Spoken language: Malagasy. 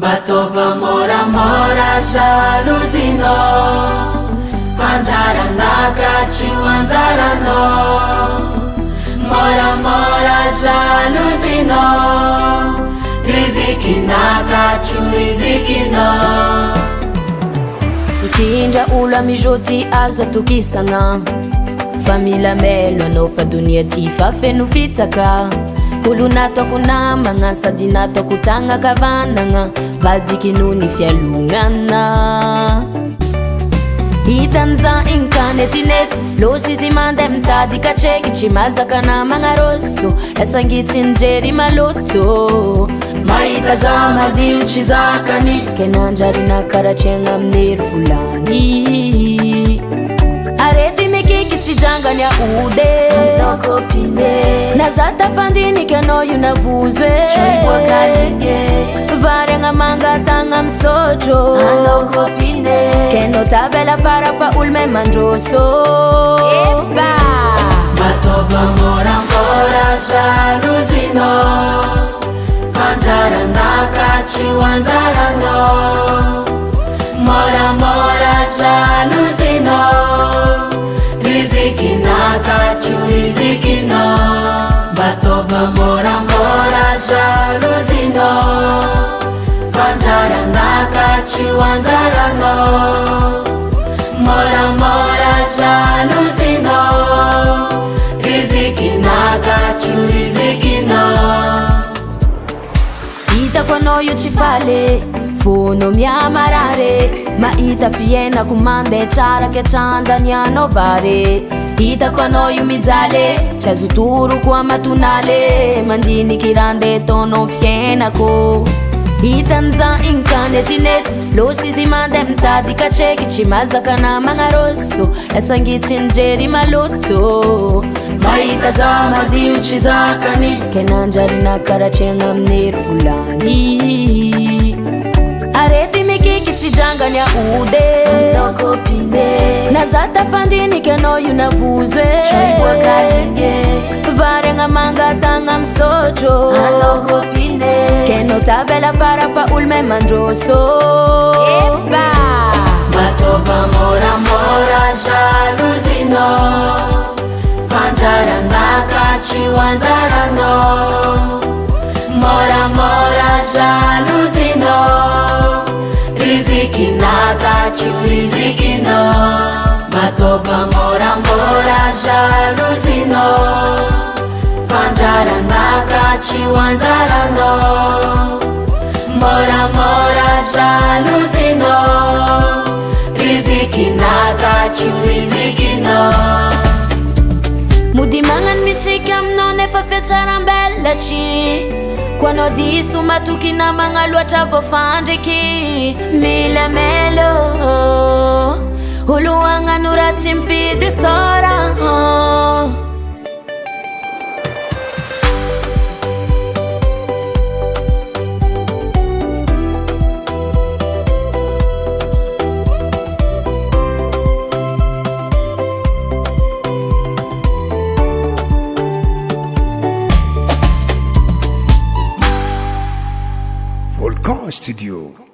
Matova moramora jaluzinao, fanjaranaka tsy ho anjaranao. Moramora jaluzinao, rizikinaka tsy ho rizikinao. Tsy tindra olo amizôty azo atokisagna, fa mila melo anao fa donia ty fa feno fitaka. Olo natako namagna sady natako tagna kavanagna, vadiky noho ny fialognana. Hitan'za igny kanetinety, losy izy mandeha mitady katreky, tsy mazaka namagna rosso, lasangitsy nijery maloto. Mahita za madio tsy zakany, ke nanjary nakaratriagna amin'ery volany. Arety mikiky tsy drangany aody anao kopine, naza tafandiniky anao io navozo boakalinge. Variagna mangatagna misotro Anao kopine, ke no tavela fara fa olo me mandroso. Eba matova moramora jaluzinao, fanjaranaka tsy ho anjaranao. Moramora jaluzinao, rizikinaka tsy ho rizikinao. Matova moramora jaluzinao, fanjaranaka tsy ho anjaranao. Moramora jaluzinao, rizikinaka tsy ho rizikinao. hitako anao io tsy faly, vono miamarare, mahita fiainako mandeha tsara ke trandany anao vary. Hitako anao io mijaly, tsy azo toroko amatonale, mandiniky randeha taonao fiainako. Hitan'za igny kanetinety, losy izy mandeha mitady katreky, tsy mazaka namagna rosso, lasangitsy nijery maloto. Mahita za madio tsy zakany, ke nanjary nakaratriagna amin'ery volany. Arety mikiky tsy drangany aody anao kopine, naza tafandiniky anao io navozo boakalinge. Variagna mangatagna misotro Anao kopine, ke no tavela fara fa olo me mandroso. Eba matova moramora jaluzinao, fanjaranaka tsy ho anjaranao. Moramora jaluzinao, rizikinaka tsy ho rizikinao. Matova moramora jaluzinao, fanjaranaka tsy ho anjaranao. Moramora jaluzinao, rizikinaka tsy ho rizikinao. mody magnano mitsiky aminao nefa fiatsaram-belatry, ko anao diso matoky namagna loatra voafandriky. Mila melo olo agnano raha tsy mifidy sora. Volcan Studio.